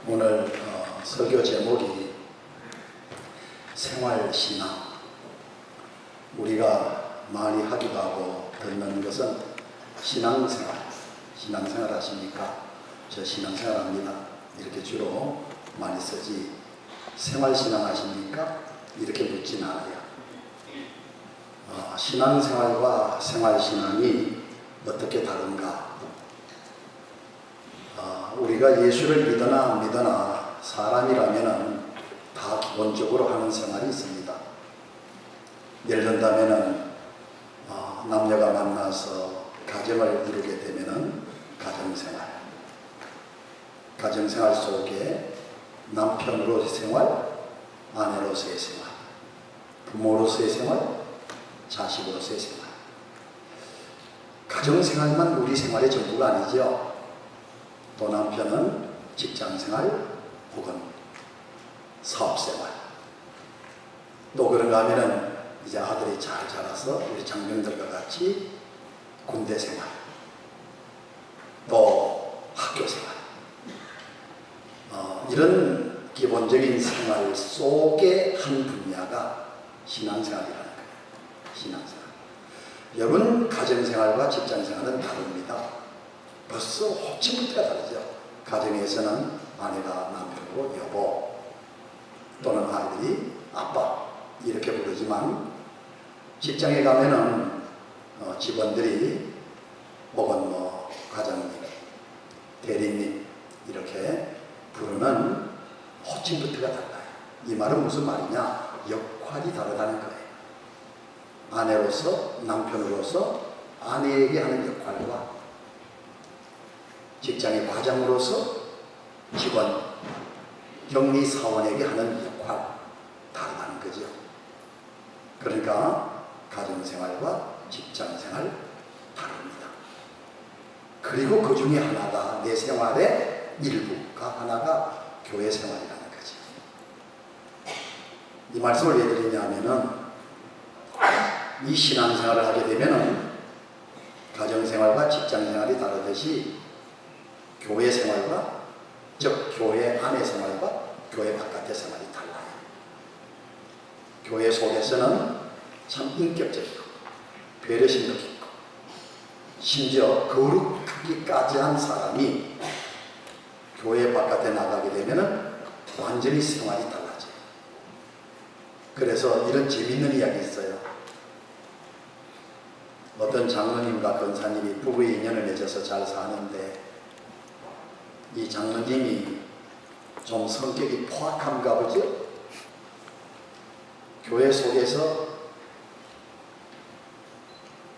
오늘 설교 제목이 생활신앙. 우리가 많이 하기도 하고 듣는 것은 신앙생활. 신앙생활 하십니까? 저 신앙생활 합니다. 이렇게 주로 많이 쓰지, 생활신앙 하십니까? 이렇게 묻진 않아요. 신앙생활과 생활신앙이 어떻게 다른가? 우리가 예수를 믿으나 안 믿으나 사람이라면 다 기본적으로 하는 생활이 있습니다. 예를 든다면 남녀가 만나서 가정을 이루게 되면 가정생활, 가정생활 속에 남편으로서의 생활, 아내로서의 생활, 부모로서의 생활, 자식으로서의 생활. 가정생활만 우리 생활의 전부가 아니죠. 또 남편은 직장생활 혹은 사업생활, 또 그런가 하면은 이제 아들이 잘 자라서 우리 장병들과 같이 군대생활, 또 학교생활, 이런 기본적인 생활 속의 한 분야가 신앙생활이라는 거예요. 신앙생활. 여러분, 가정생활과 직장생활은 다릅니다. 벌써 호칭부터가 다르죠. 가정에서는 아내가 남편으로 여보, 또는 아이들이 아빠 이렇게 부르지만, 직장에 가면은 직원들이 혹은 과장님, 대리님 이렇게 부르는 호칭부터가 달라요. 이 말은 무슨 말이냐? 역할이 다르다는 거예요. 아내로서, 남편으로서 아내에게 하는 역할과 직장의 과장으로서 직원, 격리사원에게 하는 역할 다르다는 거죠. 그러니까 가정생활과 직장생활 다릅니다. 그리고 그 중에 하나가, 내 생활의 일부가 하나가 교회생활이라는 거죠. 이 말씀을 왜 드리냐면은, 이 신앙생활을 하게 되면은 가정생활과 직장생활이 다르듯이 교회 생활과, 즉 교회 안의 생활과 교회 바깥의 생활이 달라요. 교회 속에서는 참 인격적이고 배려심도 깊고 심지어 거룩하기까지 한 사람이 교회 바깥에 나가게 되면 완전히 생활이 달라져요. 그래서 이런 재밌는 이야기 있어요. 어떤 장로님과 권사님이 부부의 인연을 맺어서 잘 사는데, 이 장로님이 좀 성격이 포악한가 보죠? 교회 속에서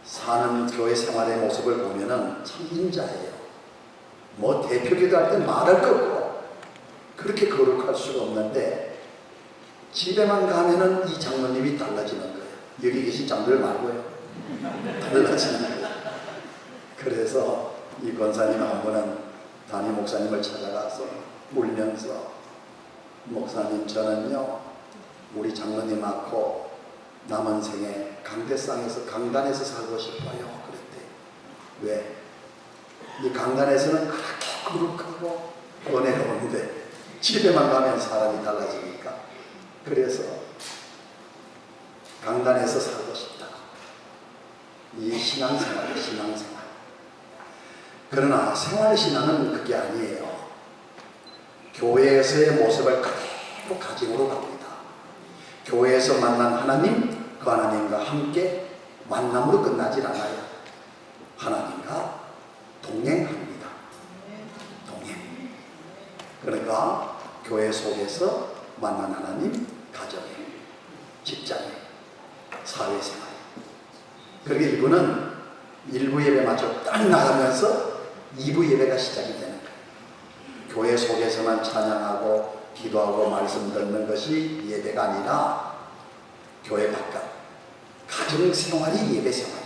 사는 교회 생활의 모습을 보면은 참 인자해요. 대표기도 할 땐 말할 거 없고 그렇게 거룩할 수가 없는데, 집에만 가면은 이 장로님이 달라지는 거예요. 여기 계신 장로들 말고요. 달라지는 거예요. 그래서 이 권사님 한 번은 담임 목사님을 찾아가서 울면서, 목사님, 저는요 우리 장로님하고 남은 생에 강단에서 살고 싶어요. 그랬대. 왜? 이 강단에서는 그렇게 거룩하고 은혜로운데 집에만 가면 사람이 달라지니까, 그래서 강단에서 살고 싶다. 이 신앙생활이에요. 신앙생활. 그러나 생활신앙은 그게 아니에요. 교회에서의 모습을 그대로 가짐으로 갑니다. 교회에서 만난 하나님, 그 하나님과 함께 만남으로 끝나질 않아요. 하나님과 동행합니다. 동행. 그러니까 교회 속에서 만난 하나님, 가정에, 직장에, 사회생활. 그렇게 이분은 1부 예배 마쳐 딱 나가면서 2부 예배가 시작이 되는 거예요. 교회 속에서만 찬양하고 기도하고 말씀 듣는 것이 예배가 아니라 교회 바깥 가정생활이 예배생활이에요.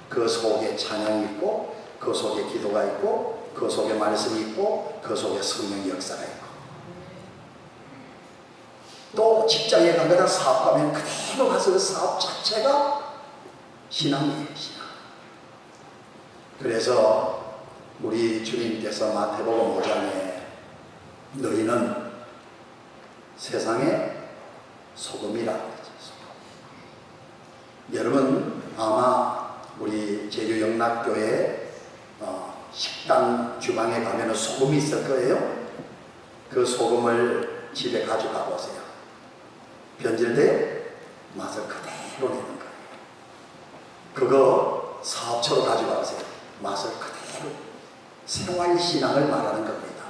그 속에 찬양이 있고, 그 속에 기도가 있고, 그 속에 말씀이 있고, 그 속에 성령의 역사가 있고, 또 직장에 가거나 사업 가면 그대로 가서 그 사업 자체가 신앙이에요. 신앙. 그래서 우리 주님께서 마태복음 5장에 너희는 세상의 소금이라 그러죠. 여러분 아마 우리 제주영락교회 식당 주방에 가면 소금이 있을 거예요. 그 소금을 집에 가져가 보세요. 변질돼요? 맛을 그대로 내는 거예요. 그거 사업처로 가져가 보세요. 맛을 그대로. 생활신앙을 말하는 겁니다.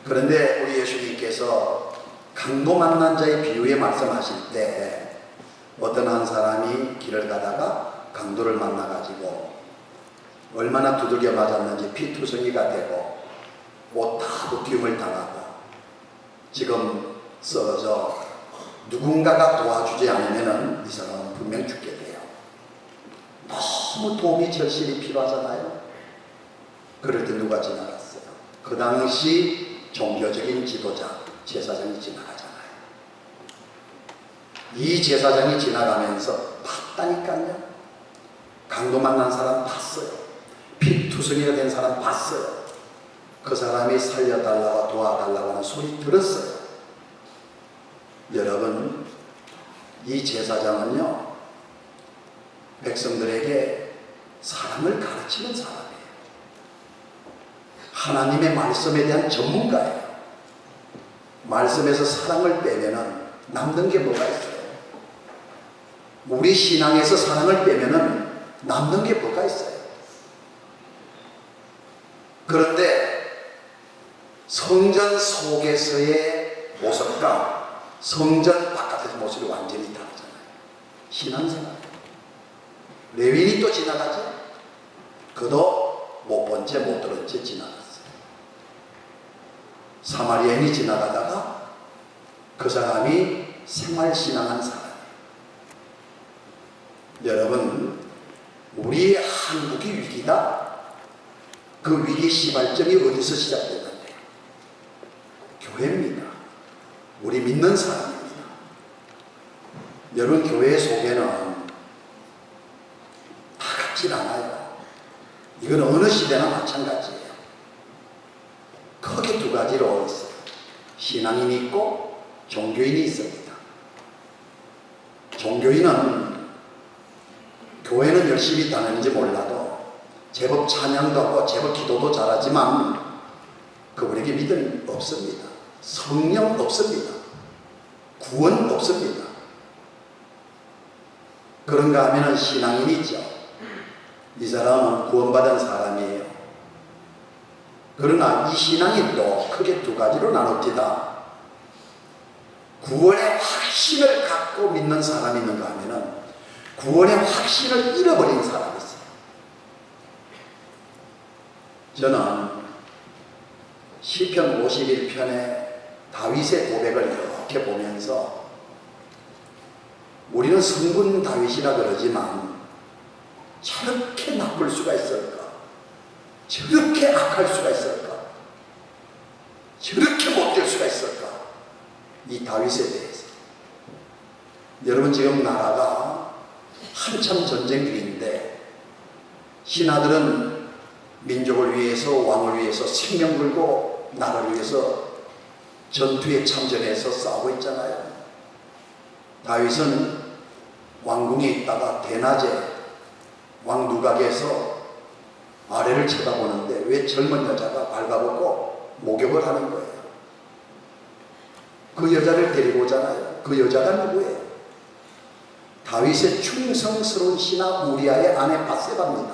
그런데 우리 예수님께서 강도 만난 자의 비유에 말씀하실 때 어떤 한 사람이 길을 가다가 강도를 만나가지고 얼마나 두들겨 맞았는지 피투성이가 되고 옷 다 부티움을 당하고 지금 쓰러져 누군가가 도와주지 않으면 이 사람은 분명 죽게 돼요. 너무 도움이 절실히 필요하잖아요. 그럴 때 누가 지나갔어요? 그 당시 종교적인 지도자 제사장이 지나가잖아요. 이 제사장이 지나가면서 봤다니까요. 강도 만난 사람 봤어요. 피투성이가 된 사람 봤어요. 그 사람이 살려달라고 도와달라고 하는 소리 들었어요. 여러분, 이 제사장은요 백성들에게 사랑을 가르치는 사람이에요. 하나님의 말씀에 대한 전문가예요. 말씀에서 사랑을 빼면은 남는 게 뭐가 있어요? 우리 신앙에서 사랑을 빼면은 남는 게 뭐가 있어요? 그런데 성전 속에서의 모습과 성전 바깥에서 모습이 완전히 다르잖아요. 신앙생활. 레위인이 또 지나가죠. 그도 못 본 채 못 들은 채 지나갔어요. 사마리아인이 지나가다가 그 사람이 생활신앙한 사람이에요. 여러분, 우리 한국이 위기다. 그 위기 시발점이 어디서 시작됐는데? 교회입니다. 우리 믿는 사람입니다. 여러분, 교회 속에는 다 같진 않아요. 이건 어느 시대나 마찬가지예요. 크게 두 가지로 있어요. 신앙인이 있고 종교인이 있습니다. 종교인은 교회는 열심히 다니는지 몰라도 제법 찬양도 하고 제법 기도도 잘하지만 그분에게 믿음 없습니다. 성령 없습니다. 구원 없습니다. 그런가 하면 신앙인이 있죠. 이 사람은 구원받은 사람이에요. 그러나 이 신앙인도 크게 두 가지로 나눕니다. 구원의 확신을 갖고 믿는 사람이 있는가 하면 구원의 확신을 잃어버린 사람이 있어요. 저는 시편 51편의 다윗의 고백을 이렇게 보면서 우리는 성군 다윗이라 그러지만 저렇게 나쁠 수가 있을까? 저렇게 악할 수가 있을까? 저렇게 못될 수가 있을까? 이 다윗에 대해서. 여러분, 지금 나라가 한참 전쟁 중인데 신하들은 민족을 위해서, 왕을 위해서 생명 걸고 나라를 위해서 전투에 참전해서 싸우고 있잖아요. 다윗은 왕궁에 있다가 대낮에 왕두각에서 아래를 쳐다보는데 왜 젊은 여자가 발가벗고 목욕을 하는 거예요. 그 여자를 데리고 오잖아요. 그 여자가 누구예요? 다윗의 충성스러운 신하 우리아의 아내 밧세바입니다.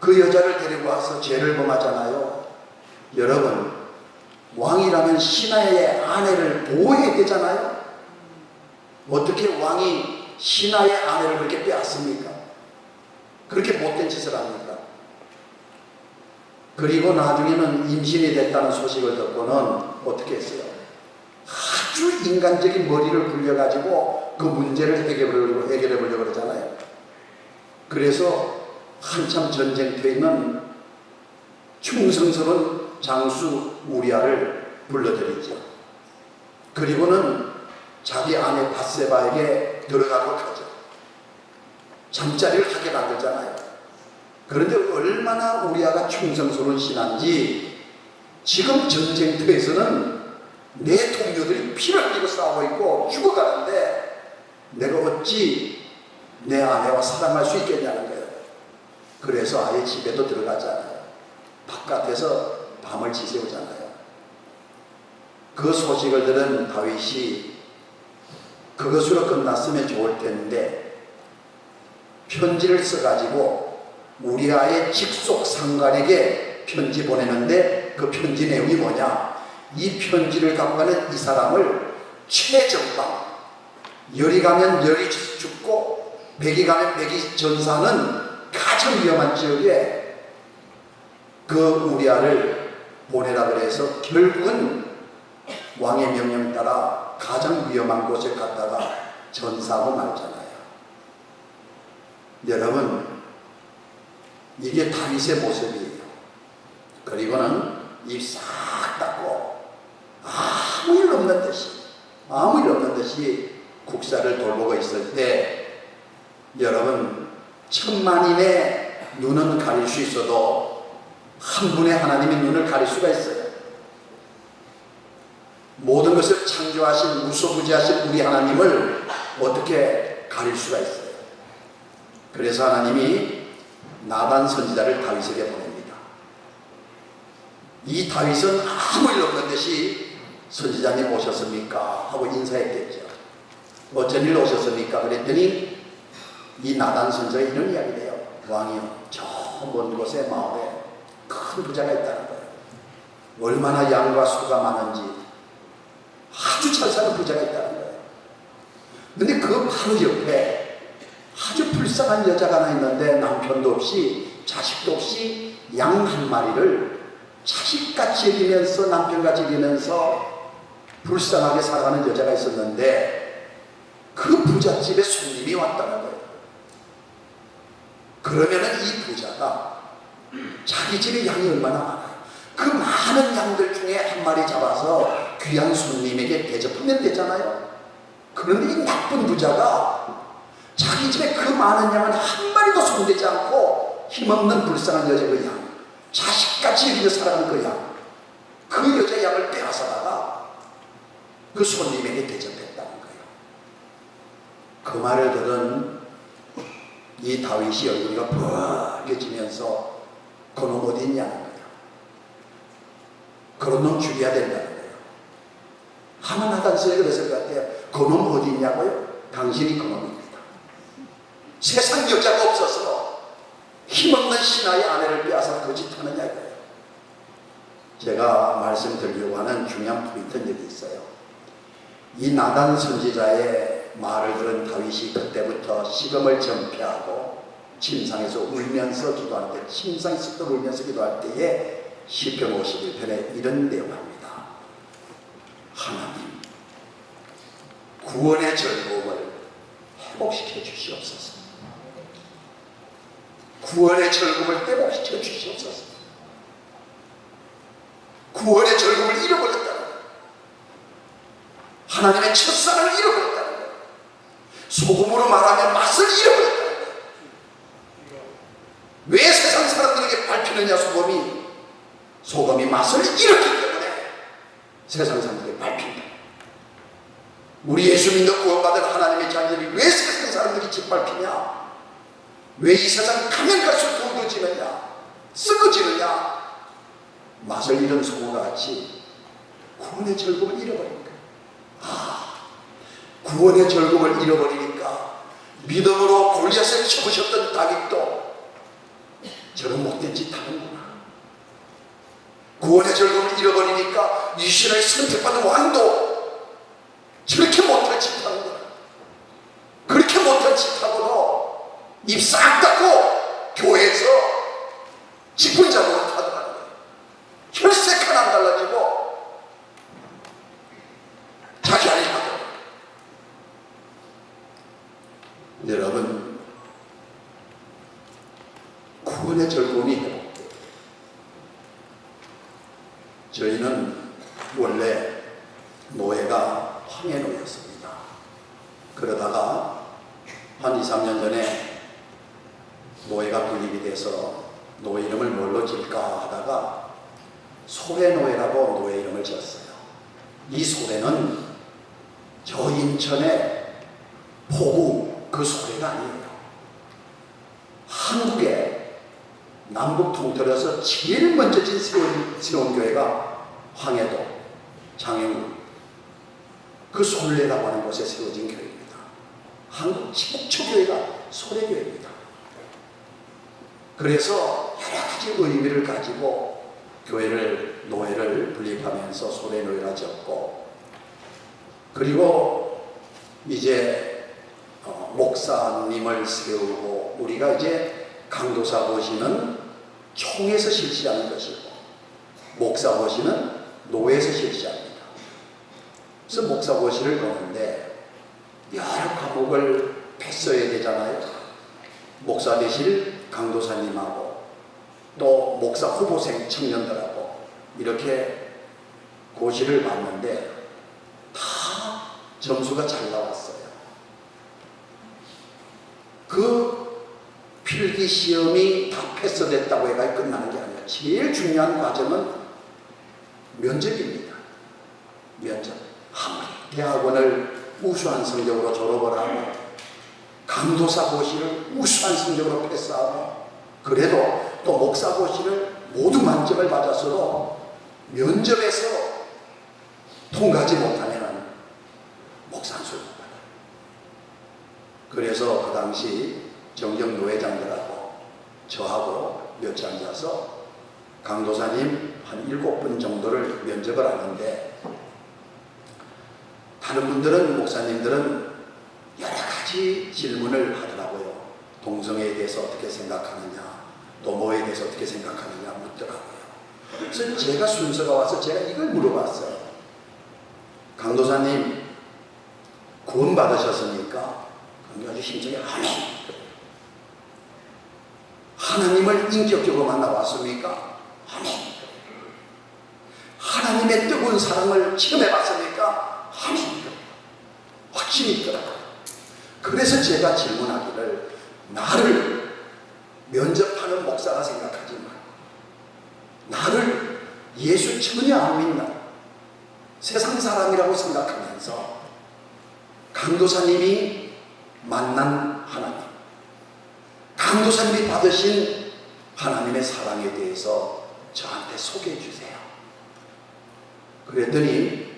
그 여자를 데리고 와서 죄를 범하잖아요. 여러분, 왕이라면 신하의 아내를 보호해야 되잖아요. 어떻게 왕이 신하의 아내를 그렇게 빼앗습니까? 그렇게 못된 짓을 합니까? 그리고 나중에는 임신이 됐다는 소식을 듣고는 어떻게 했어요? 아주 인간적인 머리를 굴려가지고 그 문제를 해결해 보려고 그러잖아요. 그래서 한참 전쟁터에 있는 충성스러운 장수 우리아를 불러들이죠. 그리고는 자기 아내 밧세바에게 들어가고 가죠. 잠자리를 하게 만들잖아요. 그런데 얼마나 우리아가 충성스러운 신하인지 지금 전쟁터에서는 내 동료들이 피를 흘리고 싸우고 있고 죽어가는데 내가 어찌 내 아내와 사랑할 수 있겠냐는 거예요. 그래서 아예 집에도 들어가지 않아요. 바깥에서 밤을 지새우잖아요. 그 소식을 들은 다윗이 그것으로 끝났으면 좋을 텐데 편지를 써가지고 우리아의 직속 상관에게 편지 보내는데 그 편지 내용이 뭐냐? 이 편지를 갖고 가는 이 사람을 최전방, 열이 가면 열이 죽고 백이 가면 백이 전사하는 가장 위험한 지역에 그 우리아를 보내라 그래서 결국은 왕의 명령 따라 가장 위험한 곳에 갔다가 전사하고 말잖아요. 여러분, 이게 다윗의 모습이에요. 그리고는 입 싹 닫고 아무 일 없는 듯이 국사를 돌보고 있을 때 여러분, 천만인의 눈은 가릴 수 있어도 한 분의 하나님의 눈을 가릴 수가 있어요. 모든 것을 창조하신 무소부지하신 우리 하나님을 어떻게 가릴 수가 있어요. 그래서 하나님이 나단 선지자를 다윗에게 보냅니다. 이 다윗은 아무 일 없는 듯이 선지자님 오셨습니까? 하고 인사했겠죠. 어쩐 일로 오셨습니까? 그랬더니 이 나단 선지자가 이런 이야기를 해요. 왕이요, 저 먼 곳에 마을에 큰 부자가 있다는 거예요. 얼마나 양과 소가 많은지 아주 잘 사는 부자가 있다는 거예요. 근데 그 바로 옆에 아주 불쌍한 여자가 하나 있는데 남편도 없이 자식도 없이 양 한 마리를 자식같이 여기면서 남편같이 여기면서 불쌍하게 살아가는 여자가 있었는데 그 부잣집에 손님이 왔다는 거예요. 그러면은 이 부자가 자기 집에 양이 얼마나 많아요. 그 많은 양들 중에 한 마리 잡아서 귀한 손님에게 대접하면 되잖아요. 그런데 이 나쁜 부자가 자기 집에 그 많은 양은 한 마리도 손대지 않고 힘없는 불쌍한 여자 그 양, 자식같이 여기며 살아가는 그 양, 그 여자 양을 빼앗아다가 그 손님에게 대접했다는 거예요. 그 말을 들은 이 다윗이 얼굴이 벌개지면서 그놈 어디 있냐는 거예요. 그런 놈 죽여야 된다는 거예요. 하만 나단서에 그랬을 것 같아요. 그놈 어디 있냐고요? 당신이 그놈입니다. 세상 여자가 없어서 힘없는 신하의 아내를 빼앗아 거짓하느냐 이거예요. 제가 말씀드리려고 하는 중요한 포인트는 여기 있어요. 이 나단 선지자의 말을 들은 다윗이 그때부터 시금을 전폐하고 침상에서 울면서 기도할 때, 침상에서 울면서 기도할 때에 시편 51편에 이런 내용합니다. 하나님, 구원의 즐거움을 회복시켜 주시옵소서. 구원의 즐거움을 회복시켜 주시옵소서. 구원의 즐거움을 잃어버렸다는 거예요. 하나님의 첫사랑을 잃어버렸다는 거예요. 소금으로 말하면 맛을 잃어버렸다는 거예요. 왜 세상 사람들에게 밟히느냐? 소금이 맛을 잃었기 때문에 세상 사람들에게 밟힌다. 우리 예수 믿는 구원받은 하나님의 자녀들이 왜 세상 사람들이 짓밟히냐? 왜 이 세상 가면 갈수록 도둑지느냐? 썩어지느냐? 맛을 잃은 소금과 같이 구원의 즐거움을 잃어버리니까, 구원의 즐거움을 잃어버리니까 믿음으로 골리앗을 쳐부셨던 다윗도 저런 못된 짓 하는구나. 구원의 즐거움을 잃어버리니까 이스라엘 선택받은 왕도 저렇게 못할 짓 하는구나. 그렇게 못할 짓 하고도 입 싹 닫고 교회에서 직분자로 하더라는 거예요. 혈색 하나 안 달라지고 자기 안에 하더라고요. 여러분, 구원의 즐거움이 회복돼요. 저희는 원래 노예가 황해 노예였습니다. 그러다가 한 2, 3년 전에 노예가 분립이 돼서 노예 이름을 뭘로 질까 하다가 소래노예라고 노예 이름을 지었어요. 이 소래는 저 인천의 포구 그 소래가 아니에요. 한국에 남북 통틀어서 제일 먼저 진 세운 교회가 황해도, 장영군 그 솔레라고 하는 곳에 세워진 교회입니다. 한국 최초교회가 소래교회입니다. 그래서 여러 가지 의미를 가지고 교회를, 노예를 분립하면서 소래노예라 지었고, 그리고 이제 목사님을 세우고, 우리가 이제 강도사 고시는 총에서 실시하는 것이고, 목사 고시는 노예에서 실시합니다. 그래서 목사 고시를 거는데 여러 과목을 뺐어야 되잖아요. 목사 되실 강도사님하고 또 목사 후보생 청년들하고 이렇게 고시를 봤는데 다 점수가 잘 나왔어요. 그 필기 시험이 다 패스됐다고 해가 끝나는 게 아니라 제일 중요한 과정은 면접입니다. 면접. 아무리 대학원을 우수한 성적으로 졸업을 하고 강도사 고시를 우수한 성적으로 패스하고 그래도 또 목사 고시를 모두 만점을 받았어도 면접에서 통과하지 못하면 목사 안 수업 받아요. 그래서 그 당시 정경 노회장들하고 저하고 몇지 앉아서 강도사님 한 7분 정도를 면접을 하는데, 다른 분들은, 목사님들은 여러 가지 질문을 하더라고요. 동성애에 대해서 어떻게 생각하느냐, 노모에 대해서 어떻게 생각하느냐 묻더라고요. 그래서 제가 순서가 와서 제가 이걸 물어봤어요. 강도사님 구원 받으셨습니까? 아주 심정이 아멘. 하나님을 인격적으로 만나봤습니까? 아멘. 하나님의 뜨거운 사랑을 체험해봤습니까? 아멘. 확신이 있더라고요. 그래서 제가 질문하기를, 나를 면접하는 목사가 생각하지 말고 나를 예수 전혀 안 믿는 세상 사람이라고 생각하면서 강도사님이 만난 하나님, 강도사님이 받으신 하나님의 사랑에 대해서 저한테 소개해 주세요. 그랬더니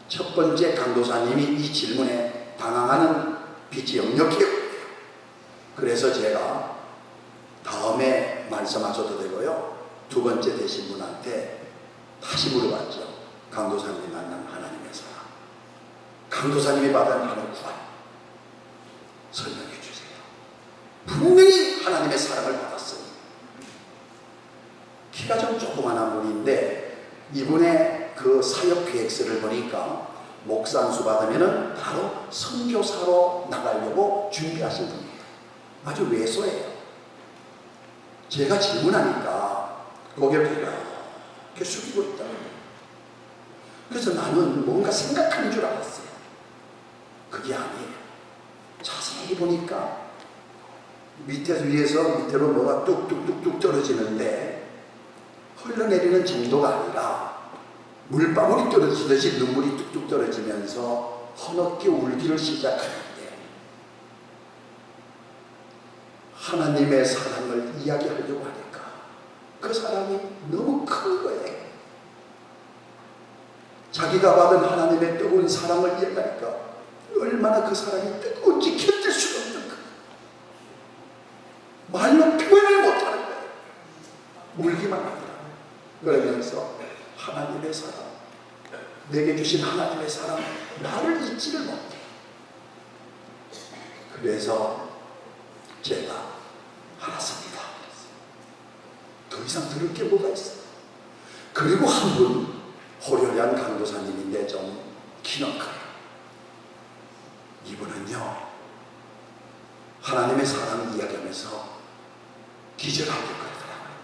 첫 번째 강도사님이 이 질문에 당황하는 빛이 역력해 보여요. 그래서 제가 다음에 말씀하셔도 되고요, 두 번째 되신 분한테 다시 물어봤죠. 강도사님이 만난 하나님의 사랑, 강도사님이 받은 하나님의 구원 설명해 주세요. 분명히 하나님의 사랑을 받았어요. 키가 좀 조그만한 분인데 이분의 그 사역 계획서를 보니까 목사 안수 받으면 바로 선교사로 나가려고 준비하신 분이에요. 아주 왜소해요. 제가 질문하니까 고개를 이렇게 숙이고 있다는 거예요. 그래서 나는 뭔가 생각하는 줄 알았어요. 그게 아니에요. 자세히 보니까 밑에서 위에서 밑으로 뭐가 뚝뚝뚝뚝 떨어지는데 흘러내리는 정도가 아니라 물방울이 떨어지듯이 눈물이 뚝뚝 떨어지면서 흐느끼 울기를 시작하는데, 하나님의 사랑을 이야기하려고 하니까 그 사랑이 너무 큰 거예요. 자기가 받은 하나님의 뜨거운 사랑을 이야기하니까 얼마나 그 사랑이 뜨거운지 견딜 수가 없는 거예요. 말로 표현을 못하는 거예요. 울기만 하더라고요. 그러면서 하나님의 사랑, 내게 주신 하나님의 사랑, 나를 잊지를 못해. 그래서 제가 알았습니다. 더 이상 들을 게 뭐가 있어요. 그리고 한 분, 호련한 강도사님인데 좀 키는 커요. 이분은요, 하나님의 사랑을 이야기하면서 기절하고 그러더라고요.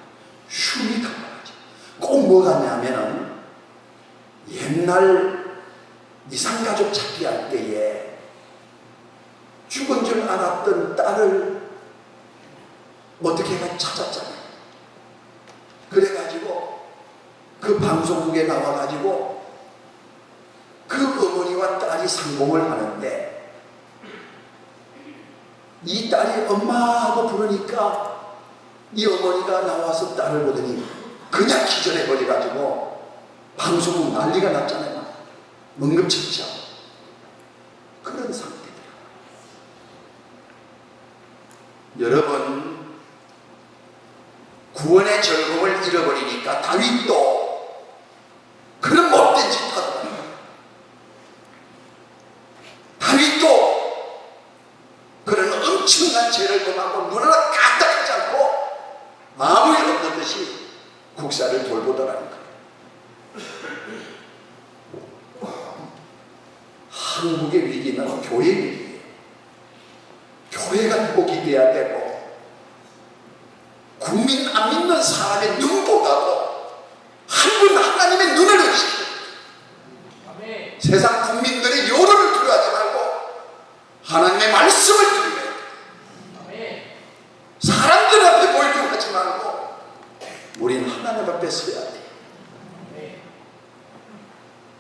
흉이 가만하죠. 꼭 뭐 같냐면은 옛날 이산가족 찾기 할 때에 죽은 줄 알았던 딸을 어떻게 해가 찾았잖아요. 그래가지고 그 방송국에 나와가지고 그 어머니와 딸이 상봉을 하는데 이 딸이 엄마 하고 부르니까 이 어머니가 나와서 딸을 보더니 그냥 기절해버려가지고 방송국 난리가 났잖아요. 응급처치하고 그런 상태더라. 여러분, 구원의 즐거움을 잃어버리니까 다윗도 그런 못된 짓 하더라고요. 다윗도 그런 엄청난 죄를 범하고 눈을 까딱하지 않고 아무 일 없는 듯이 국사를 돌보더라는 거예요. 한국의 위기는 교회 위기예요. 교회가 회복이 돼야 되고 국민 안 믿는 사람의 눈보다도 한 분 하나님의 눈을 의식해요. 세상 국민들의 요로를 두려워하지 말고 하나님의 말씀을 들으면 사람들 앞에 보이려고 하지 말고 우린 하나님 앞에 서야 돼요.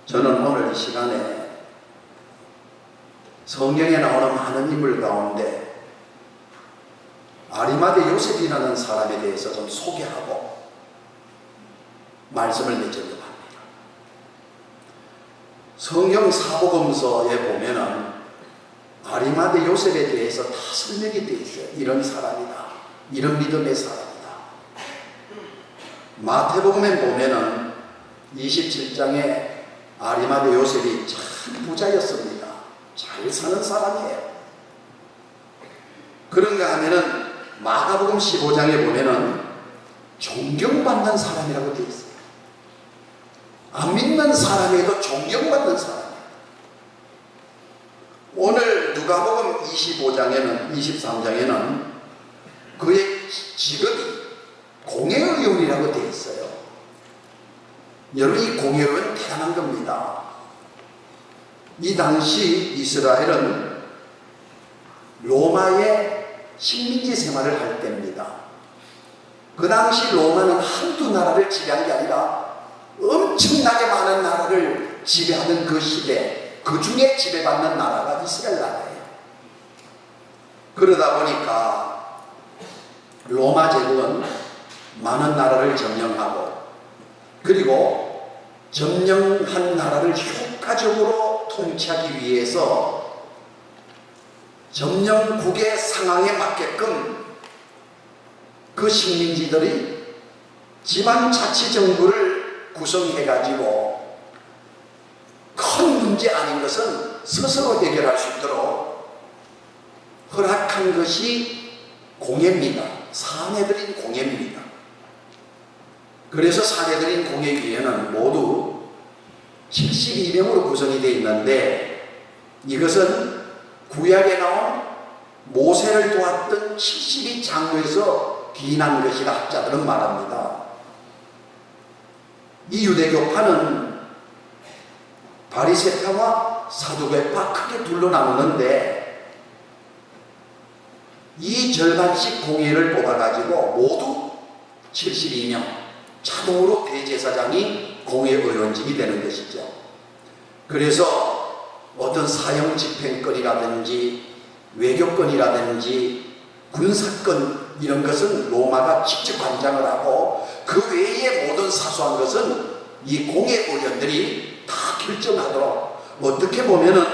저는 오늘 이 시간에 성경에 나오는 많은 인물 가운데 아리마대 요셉이라는 사람에 대해서 좀 소개하고 말씀을 맺으려고 합니다. 성경 사복음서에 보면은 아리마대 요셉에 대해서 다 설명이 되어 있어요. 이런 사람이다, 이런 믿음의 사람이다. 마태복음에 보면은 27장에 아리마대 요셉이 참 부자였습니다. 잘 사는 사람이에요. 그런가 하면은 마가복음 15장에 보면은 존경받는 사람이라고 되어 있어요. 안 믿는 사람에도 존경받는 사람이에요. 오늘 누가복음 23장에는 그의 직업이 공회의원이라고 되어 있어요. 여러분, 이 공회의원 대단한 겁니다. 이 당시 이스라엘은 로마의 식민지 생활을 할 때입니다. 그 당시 로마는 한두 나라를 지배한 게 아니라 엄청나게 많은 나라를 지배하던 그 시대, 그 중에 지배받는 나라가 이스라엘 나라예요. 그러다 보니까 로마 제국은 많은 나라를 점령하고, 그리고 점령한 나라를 효과적으로 통치하기 위해서 점령국의 상황에 맞게끔 그 식민지들이 지방자치정부를 구성해가지고 큰 문제 아닌 것은 스스로 해결할 수 있도록 허락한 것이 공회입니다. 사내들인 공회입니다. 그래서 사내들인 공회위원회는 모두 72명으로 구성이 되어 있는데, 이것은 구약에 나온 모세를 도왔던 72장로에서 기인한 것이라 학자들은 말합니다. 이 유대교파는 바리새파와 사두개파 크게 둘로 나누는데, 이 절반씩 공회를 뽑아가지고 모두 72명 자동으로 대제사장이 공회의원직이 되는 것이죠. 그래서 어떤 사형 집행권이라든지 외교권이라든지 군사권 이런 것은 로마가 직접 관장을 하고, 그 외의 모든 사소한 것은 이 공회의원들이 다 결정하도록, 어떻게 보면은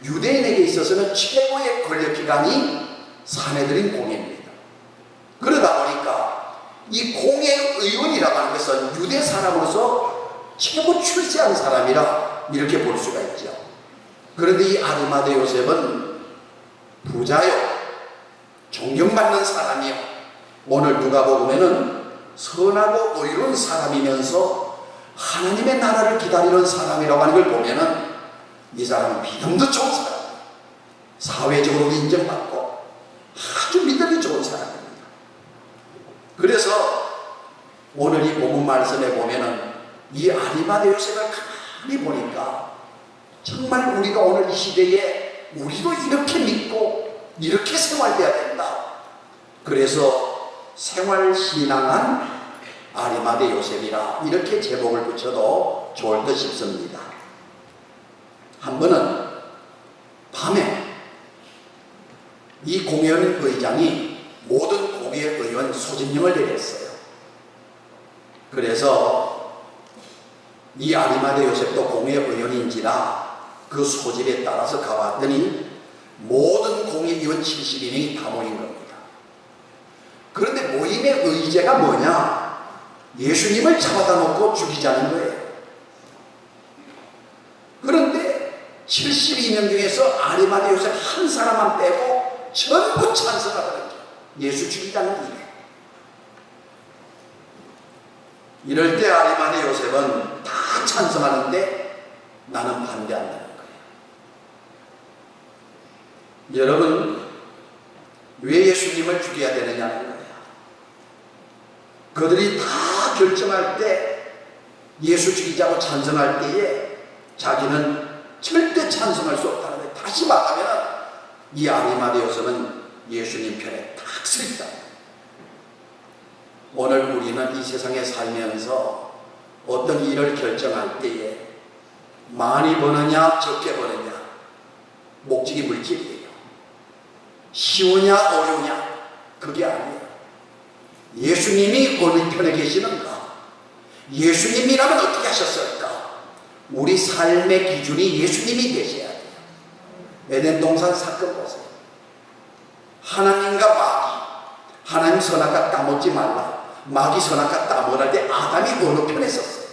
유대인에게 있어서는 최고의 권력기관이 사내들인 공회입니다. 그러다 보니까 이 공회의원이라고 하는 것은 유대 사람으로서 최고 출세한 사람이라 이렇게 볼 수가 있죠. 그런데 이 아리마대 요셉은 부자요, 존경받는 사람이요, 오늘 누가복음에는 선하고 의로운 사람이면서 하나님의 나라를 기다리는 사람이라고 하는 걸 보면은 이 사람은 믿음도 좋은 사람, 사회적으로 인정받고 아주 믿음이 좋은 사람입니다. 그래서 오늘 이 본문 말씀에 보면은 이 아리마대 요셉을 가만히 보니까 정말 우리가 오늘 이 시대에 우리도 이렇게 믿고 이렇게 생활해야 된다. 그래서 생활신앙한 아리마대 요셉이라 이렇게 제목을 붙여도 좋을 듯 싶습니다. 한 번은 밤에 이 공회원 의장이 모든 공회의원 소집령을 내렸어요. 그래서 이 아리마대 요셉도 공회의원인지라 그 소집에 따라서 가봤더니 모든 공회의원 72명이 다 모인 겁니다. 그런데 모임의 의제가 뭐냐? 예수님을 잡아다 놓고 죽이자는 거예요. 그런데 72명 중에서 아리마대 요셉 한 사람만 빼고 전부 찬성하더라고요. 예수 죽이자는 거예요. 이럴 때 아리마대 요셉은 다 찬성하는데 나는 반대한다는 거예요. 여러분, 왜 예수님을 죽여야 되느냐는 거예요. 그들이 다 결정할 때 예수 죽이자고 찬성할 때에 자기는 절대 찬성할 수 없다는 거예요. 다시 말하면 이 아리마대 요셉은 예수님 편에 딱 서 있다. 오늘 우리는 이 세상에 살면서 어떤 일을 결정할 때에 많이 버느냐 적게 버느냐 목적이 물질이에요. 쉬우냐 어려우냐 그게 아니에요. 예수님이 어느 편에 계시는가? 예수님이라면 어떻게 하셨을까? 우리 삶의 기준이 예수님이 되셔야 돼요. 에덴 동산 사건 보세요. 하나님과 마귀, 하나님 선악과 따먹지 말라, 마귀 선악과 따먹을 때 아담이 어느 편에 섰어요?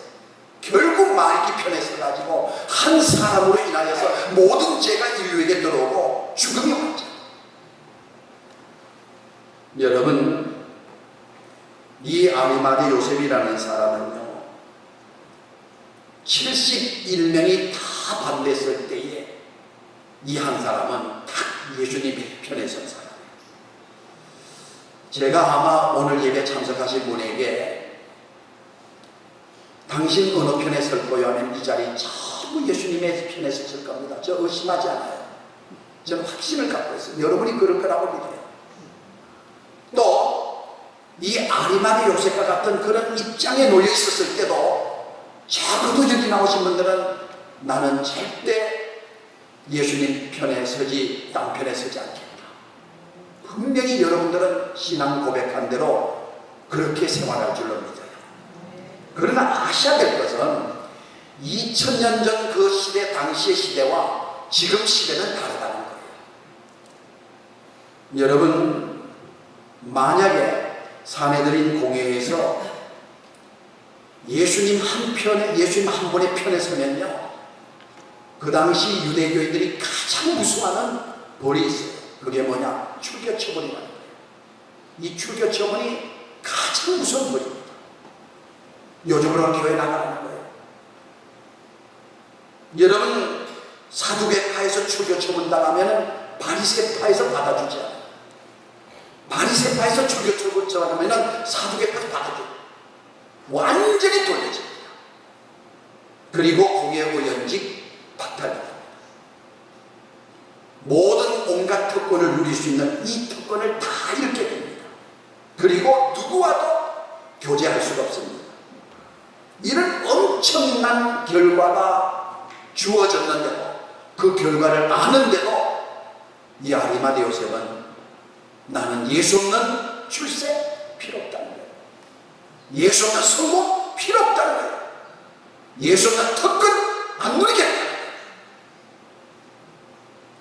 결국 마귀 편에 서가지고 한 사람으로 인하여서 모든 죄가 인류에게 들어오고 죽음이 왔죠. 여러분, 이 아리마대 요셉이라는 사람은요 71명이 다 반대했을 때에 이 한 사람은 딱 예수님의 편에 선 사람이에요. 제가 아마 오늘 예배 참석하신 분에게 당신 어느 편에 설 거요 하면 이 자리 전부 예수님의 편에 섰을 겁니다. 저 의심하지 않아요. 저는 확신을 갖고 있어요. 여러분이 그럴 거라고 믿어요. 또 이 아리마대 요셉과 같은 그런 입장에 놓여 있었을 때도 적어도 여기 나오신 분들은 나는 절대 예수님 편에 서지 딴 편에 서지 않겠다. 분명히 여러분들은 신앙 고백한 대로 그렇게 생활할 줄로 믿어요. 그러나 아셔야 될 것은 2000년 전 그 시대 당시의 시대와 지금 시대는 다르다는 거예요. 여러분, 만약에 사내들인 공회에서 예수님 한 분의 편에 서면요 그 당시 유대교인들이 가장 무서워하는 벌이 있어요. 그게 뭐냐? 출교처분이라는 거예요. 이 출교처분이 가장 무서운 벌입니다. 요즘으로 교회 나가라는 거예요. 여러분, 사두개파에서 출교처분 당하면 바리새파에서 받아주지 않아요. 바리새파에서 출교처분 당하면 사두개파에서 받아줘요. 완전히 돌려집니다. 그리고 공회의원직 박탈됩니다. 모든 온갖 특권을 누릴 수 있는 이 특권을 다 잃게 됩니다. 그리고 누구와도 교제할 수가 없습니다. 이런 엄청난 결과가 주어졌는데도 그 결과를 아는데도 이 아리마대 요셉은 나는 예수 없는 출세 필요 없다는 거예요. 예수 없는 성공 필요 없다는 거예요. 예수 없는 특권 안 누리겠다.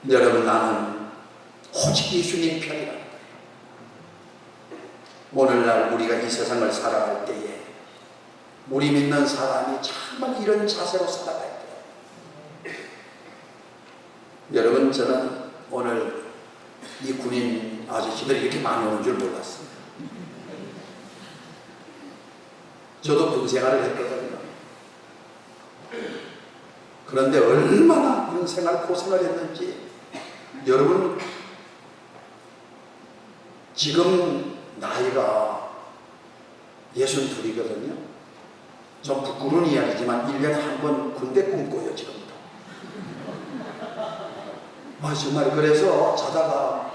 여러분, 나는 오직 예수님 편이라는 거예요. 오늘날 우리가 이 세상을 살아갈 때에 우리 믿는 사람이 정말 이런 자세로 살아가야 돼요. 여러분, 저는 오늘 이 군인 아저씨들이 이렇게 많이 오는 줄 몰랐어요. 저도 군 생활을 했거든요. 그런데 얼마나 군 생활 고생을 했는지 여러분, 지금 나이가 62이거든요. 좀 부끄러운 이야기지만 1년에 한 번 군대 꿈꿔요, 지금도. 정말 그래서 자다가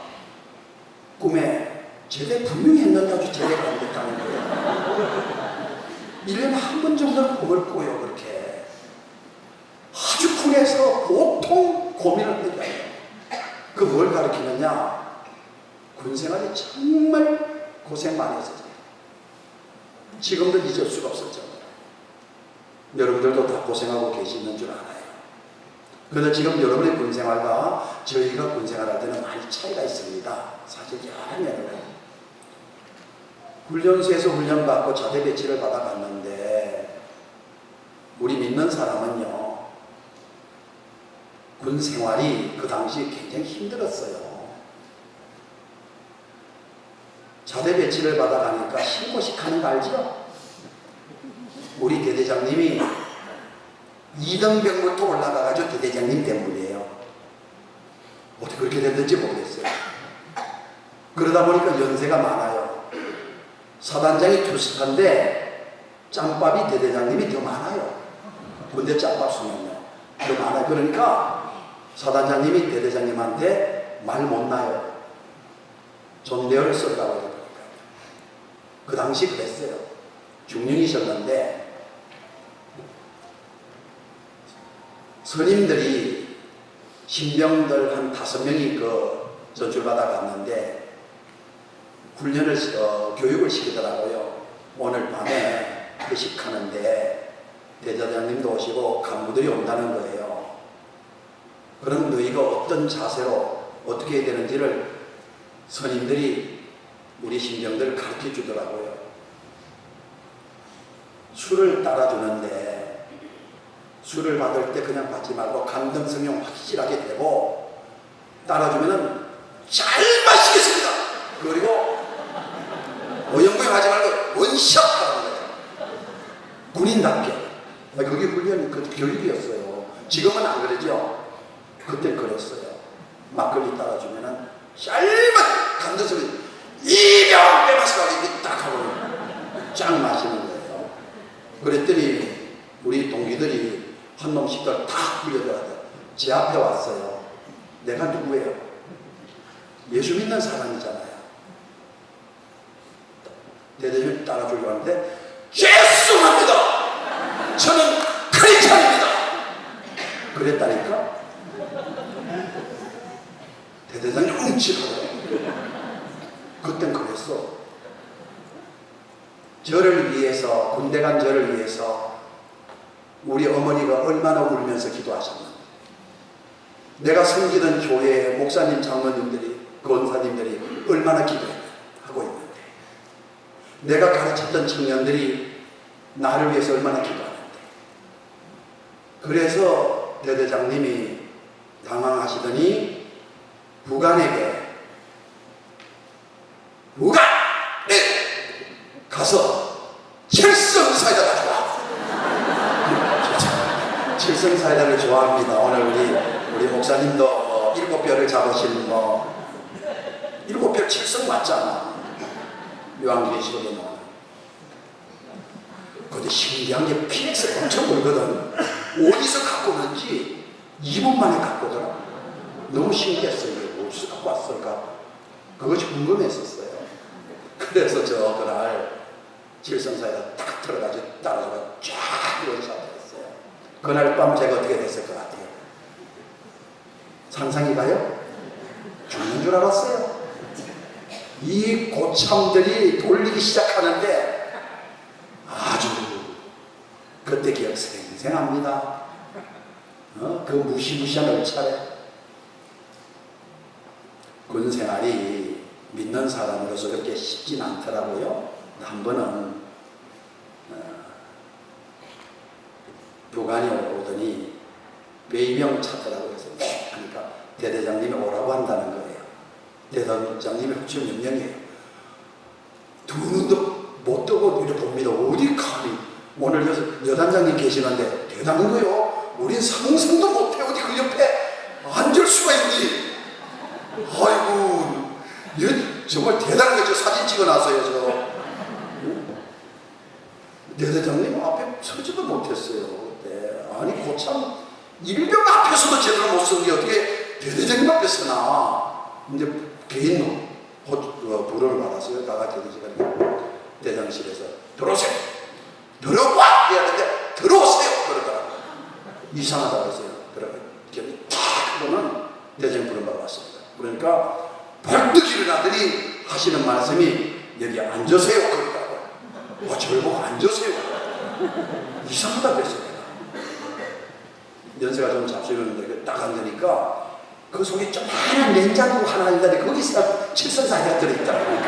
꿈에 제대 분명히 했는데 아주 제대가 안 됐다는 거예요. 1년에 한 번 정도는 꿈을 꿔요. 그렇게 아주 분해서 보통 고민을 해요. 그 뭘 가르치느냐? 군생활이 정말 고생 많이 했었어요. 지금도 잊을 수가 없었죠. 여러분들도 다 고생하고 계시는 줄 알아요. 그런데 지금 여러분의 군생활과 저희가 군생활할 때는 많이 차이가 있습니다. 사실 여러 면으로. 훈련소에서 훈련받고 자대 배치를 받아갔는데 우리 믿는 사람은요, 군생활이 그 당시 굉장히 힘들었어요. 자대 배치를 받아가니까 신고식 하는 거 알죠? 우리 대대장님이 2등병부터 올라가가지고 대대장님 때문이에요. 어떻게 그렇게 됐는지 모르겠어요. 그러다 보니까 연세가 많아요. 사단장이 투석한데 짬밥이 대대장님이 더 많아요. 군대 짬밥 수면요 더 많아요. 그러니까 사단장님이 대대장님한테 말 못 나요. 존대어를 썼다고 그러니까. 그 당시 그랬어요. 중령이셨는데 선임들이 신병들 한 5명이 그 전출받아 갔는데 훈련을 교육을 시키더라고요. 오늘 밤에 회식하는데 대대장님도 오시고 간부들이 온다는 거예요. 그럼 너희가 어떤 자세로 어떻게 해야 되는지를 선임들이 우리 신병들을 가르쳐 주더라고요. 술을 따라주는데 술을 받을 때 그냥 받지 말고 간등성명 확실하게 되고 따라주면은 잘 마시겠습니다. 그리고 오영구형 하지 말고 원샷 하라는 거예요. 군인답게. 그게 훈련, 그 교육이었어요. 지금은 안 그러죠. 그때 그랬어요. 막걸리 따라주면은 짤막 간등성명 이병 빼마시고 이렇게 딱 하고 쫙 마시는 거예요. 그랬더니 우리 동기들이 한 놈씩들 다 불려들어가요. 제 앞에 왔어요. 내가 누구예요? 예수 믿는 사람이잖아요. 대대장님 따라주려고 하는데 죄송합니다. 저는 크리스찬입니다. 그랬다니까. 대대장님 웅치하더라고요. 그땐 그랬어. 저를 위해서, 군대 간 저를 위해서 우리 어머니가 얼마나 울면서 기도하셨는데, 내가 섬기던 교회 목사님, 장로님들이, 권사님들이 얼마나 기도하고 있는데, 내가 가르쳤던 청년들이 나를 위해서 얼마나 기도하는데. 그래서 대대장님이 당황하시더니 부관에게 가서 칠성사이다 가져와. 칠성사이다를 좋아합니다. 오늘 우리 목사님도 7별을 잡으신 7별 칠성 맞잖아. 요한계시록에 나오는. 근데 신기한 게 PX가 엄청 멀거든. 어디서 갖고 오는지 2분 만에 갖고 오더라. 너무 신기했어요. 어디서 갖고 왔을까? 그것이 궁금했었어요. 그래서 그날 칠성사에다 딱 들어가지고 따라서 쫙 원샷을 했어요. 그날 밤 제가 어떻게 됐을 것 같아요? 상상이 가요? 죽는 줄 알았어요. 이 고참들이 돌리기 시작하는데 아주 그때 기억 생생합니다. 그 무시무시한 얼차례. 군생활이 믿는 사람으로서 그렇게 쉽진 않더라고요. 한 번은 부관이 오더니 외병 찾더라고요. 그래서 하니까 대대장님이 오라고 한다는 거예요. 대대장님이 혹시 명령이에요. 두 눈도 못 뜨고 이렇게 봅니다. 어디 감히 오늘 여단장님 계시는데 대단한 거요. 우린 상상도 못해. 어디 그 옆에 앉을 수가 있니? 아이고, 정말 대단한 거죠. 사진 찍어놨어요. 대대장님 앞에 서지도 못했어요. 그때. 아니 고참 일병 앞에서도 제대로 못 선 게 어떻게 대대장님 앞에 서나. 이제 개인 부름을 받았어요. 나가 대대장님 대장실에서 들어오세요. 들어와! 해야 되는데 들어오세요! 그러더라고요. 이상하다고 했어요. 그러면 이렇게 탁 하고는 대장님 부른 바가 왔습니다. 그러니까 벌떡 일어나더니 하시는 말씀이 여기 앉으세요. 그러더라고요. 저를 보고 앉으세요. 이상하다고 했어요. 연세가 좀 잡수였는데 딱 앉으니까 그 속에 조그마한 냉장고 하나 있는데 거기서 칠성사기가 들어있더라고요.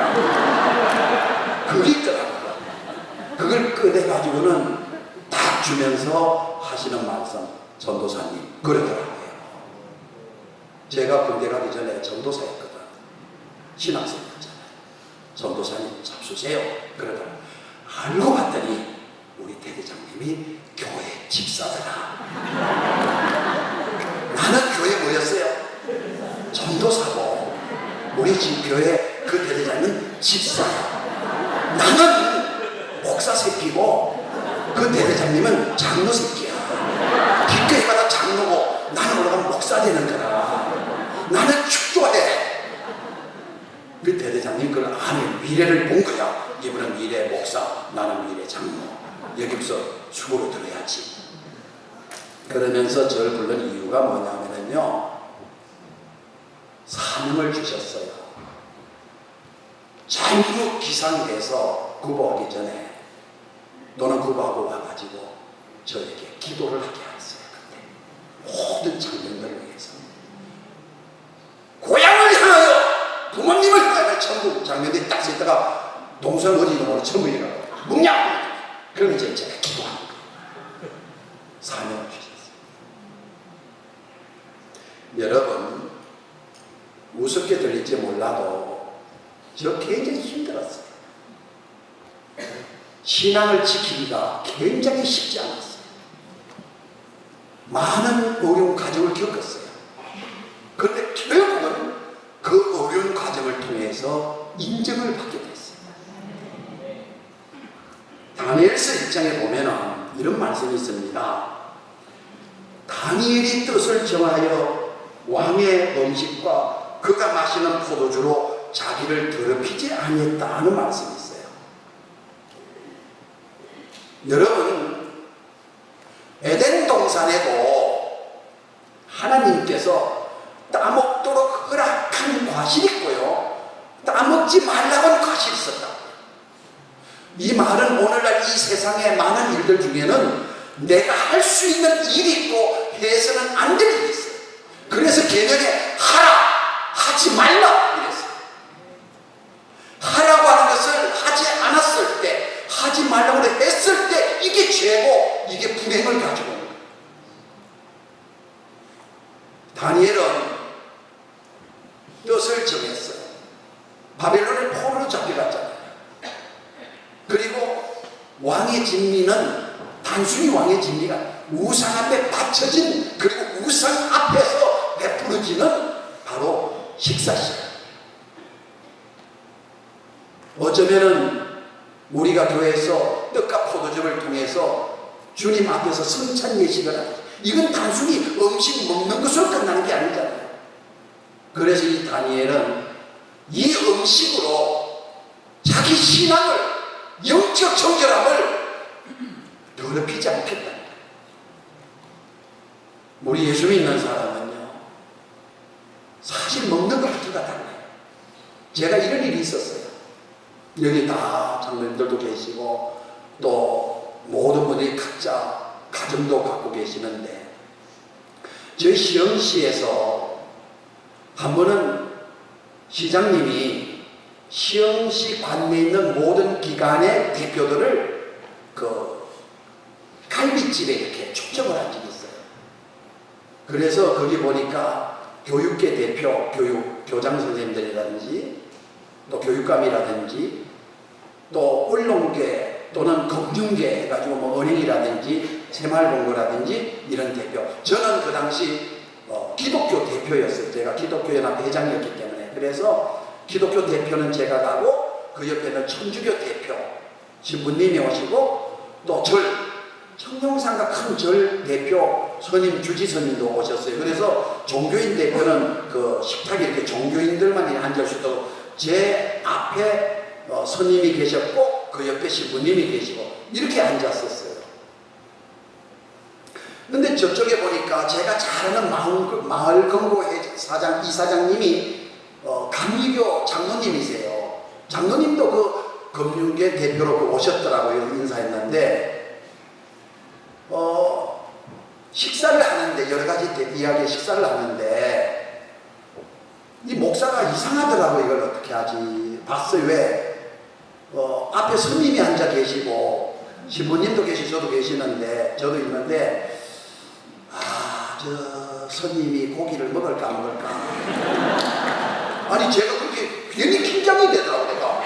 그게 있더라고요. 그걸 꺼내가지고는 딱 주면서 하시는 말씀, 전도사님 그러더라고요. 제가 군대 가기 전에 전도사였거든. 신학생이었잖아요. 전도사님 잡수세요. 그러더라고요. 알고 봤더니 우리 대대장님이 교회 집사더라. 나는 교회 뭐였어요? 전도사고 우리 집 교회 그 대대장은 집사야. 나는 목사 새끼고 그 대대장님은 장로 새끼야. 기꺼이마다 장로고 나는 올라가면 목사 되는 거라. 나는 축도해. 그 대대장님 그걸 아는 미래를 본 거야. 이분은 미래 목사, 나는 미래 장로. 여기서 수고로 들어야지. 그러면서 저를 부른 이유가 뭐냐면요, 사명을 주셨어요. 전부 기상돼서 구보하기 전에 너는 구보하고 와가지고 저에게 기도를 하게 하셨어요. 그때 모든 장면들을 위해서 고향을 향하여 부모님을 향하여 전부 장면들이 딱 있다가 동선 어디 있는 걸 전부 일어나고 묵냐 그러면 이제 제가 기도하는 거예요. 사명을 주셨어요. 여러분 우습게 들릴지 몰라도 저 굉장히 힘들었어요. 신앙을 지키기가 굉장히 쉽지 않았어요. 많은 어려운 과정을 겪었어요. 그런데 결국은 그 어려운 과정을 통해서 인정을 받게 됐어요. 다니엘서 1장에 보면 이런 말씀이 있습니다. 다니엘이 뜻을 정하여 왕의 음식과 그가 마시는 포도주로 자기를 더럽히지 아니했다는 말씀이 있어요. 여러분 에덴 동산에도 하나님께서 따먹도록 허락한 과실이 있고요, 따먹지 말라고 하는 과실이 있었다. 이 말은 오늘날 이 세상의 많은 일들 중에는 내가 할 수 있는 일이 있고 해서는 안 될 일이 있어요. 그래서 개명에 하라, 하지 말라 이랬어요. 하라고 하는 것을 하지 않았을 때, 하지 말라고 했을 때 이게 죄고 이게 불행을 가지고 오는 거예요. 다니엘은 뜻을 정했어요. 바벨론의 포로로 잡혀갔잖아요. 그리고 왕의 진미는 단순히 왕의 진미가 우상 앞에 바쳐진, 그리고 우상 앞에서 베풀어지는 바로 식사 시간. 어쩌면은 우리가 교회에서 떡과 포도즙을 통해서 주님 앞에서 성찬 예식을 하죠. 이건 단순히 음식 먹는 것으로 끝나는 게 아니잖아요. 그래서 이 다니엘은 이 음식으로 자기 신앙을, 영적 정결함을 더럽히지 않겠다. 우리 예수 믿는 사람은요, 사실 먹는 것부터가 달라요. 제가 이런 일이 있었어요. 여기 다 장로님들도 계시고 또 모든 분들이 각자 가정도 갖고 계시는데, 저희 시흥시에서 한 번은 시장님이 시흥시 관내에 있는 모든 기관의 대표들을 그 갈비집에 이렇게 초청을 한 적이 있어요. 그래서 거기 보니까 교육계 대표, 교장 선생님들이라든지 또 교육감이라든지 또 언론계 또는 금융계 해가지고 뭐 은행이라든지 새마을본고라든지 이런 대표. 저는 그 당시 기독교 대표였어요. 제가 기독교연합 회장이었기 때문에. 그래서 기독교 대표는 제가 가고 그 옆에는 천주교 대표 신부님이 오시고 또 청룡산과 큰 절 대표 스님 주지스님도 오셨어요. 그래서 종교인 대표는 그 식탁에 이렇게 종교인들만 앉을 수 있도록 제 앞에 스님이 계셨고 그 옆에 신부님이 계시고 이렇게 앉았었어요. 근데 저쪽에 보니까 제가 잘 아는 마을 금고회 사장, 이사장님이 감리교 장로님이세요. 장로님도 그 금융계 대표로 오셨더라고요. 인사했는데, 식사를 하는데, 여러 가지 이야기 식사를 하는데, 이 목사가 이상하더라고요. 이걸 어떻게 하지? 봤어요. 왜? 앞에 스님이 앉아 계시고, 신부님도 계시고, 저도 계시는데, 저도 있는데, 저 스님이 고기를 먹을까 안 먹을까? 아니, 제가 그렇게 괜히 긴장이 되더라고요.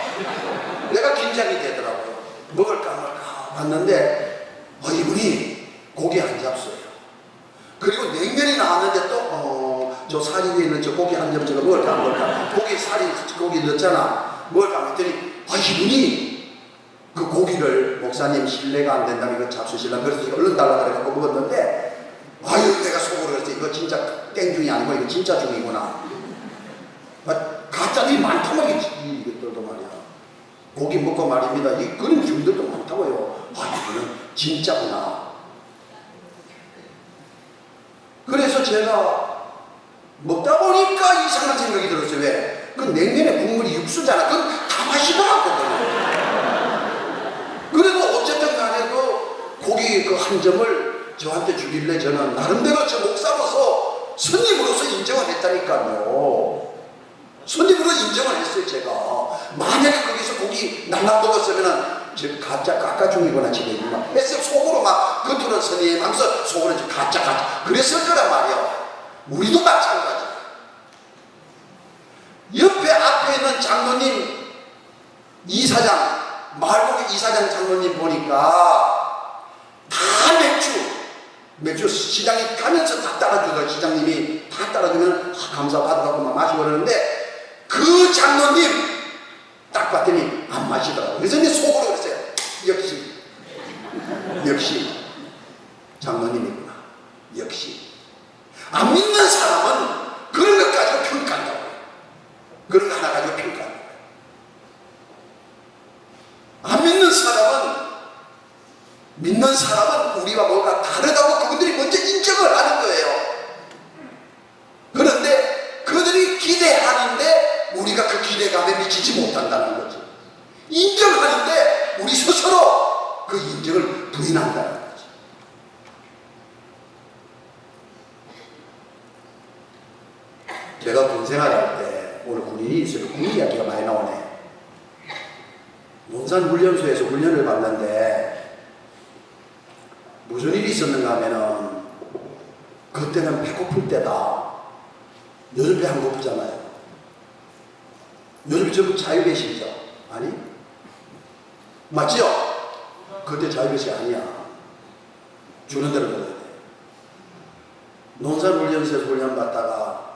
내가 긴장이 되더라고요. 먹을까 안 먹을까 봤는데, 이분이 고기 안 잡수요. 그리고 냉면이 나왔는데 또, 저 사리 위에 있는 저 고기 한 점 저거 먹을까 안 먹을까? 고기 넣었잖아. 먹을까 했더니, 이분이 그 고기를 목사님 실례가 안 된다면 이거 잡수실라. 그래서 얼른 달라 그래갖고 먹었는데, 내가 속으로 그랬지. 이거 진짜 땡중이 아니고 이거 진짜 중이구나. 가짜들이 많다고 이것들도 말이야. 고기 먹고 말입니다. 그런 중들도 많다고요. 이거는 진짜구나. 그래서 제가 먹다 보니까 이상한 생각이 들었어요. 왜? 그 냉면에 국물이 육수잖아. 그건 다 마시더라고. 그래도 어쨌든 간에 그 고기 그 한 점을 저한테 주길래 저는 나름대로 저 목사로서 스님으로서 인정을 했다니까요. 스님으로 인정을 했어요. 제가 만약에 거기서 고기 날라 먹었으면은 저 가짜 깎아중이거나 지금 막 했어요. 속으로 막 겉으로는 스님 하면서 속으로는 가짜 그랬을 거란 말이야. 우리도 마찬가지. 옆에 앞에 있는 장로님 이사장 마을고기 이사장 장로님 보니까 다 맥주 시장에 가면서 다 따라주더라고요. 시장님이 다 따라주면 감사받아갖고 막 마시고 그러는데 그 장로님 딱 봤더니 안 마시더라고요. 그래서 내 속으로 그랬어요. 역시 장로님이구나. 역시 안 믿는 사람은 그런 것 가지고 평가한다고. 그런 거 하나 가지고 평가한다고. 안 믿는 사람은 우리와 뭐가 다르다고 그분들이 먼저 인정을 하는 거예요. 그런데 그들이 기대하는데 우리가 그 기대감에 미치지 못한다는 거죠. 인정하는데 우리 스스로 그 인정을 부인한다는 거죠. 제가 군 생활할 때 오늘 군인이 있어요. 군인 이야기가 많이 나오네. 논산훈련소에서 훈련을 받는데 무슨 일이 있었는가 하면은 그때는 배고플 때다. 요즘 배 안 고프잖아요. 요즘 전부 자유배식이죠. 아니? 맞죠? 그때 자유배식 아니야. 주는 대로 먹어야 돼. 논산훈련소에서 훈련 받다가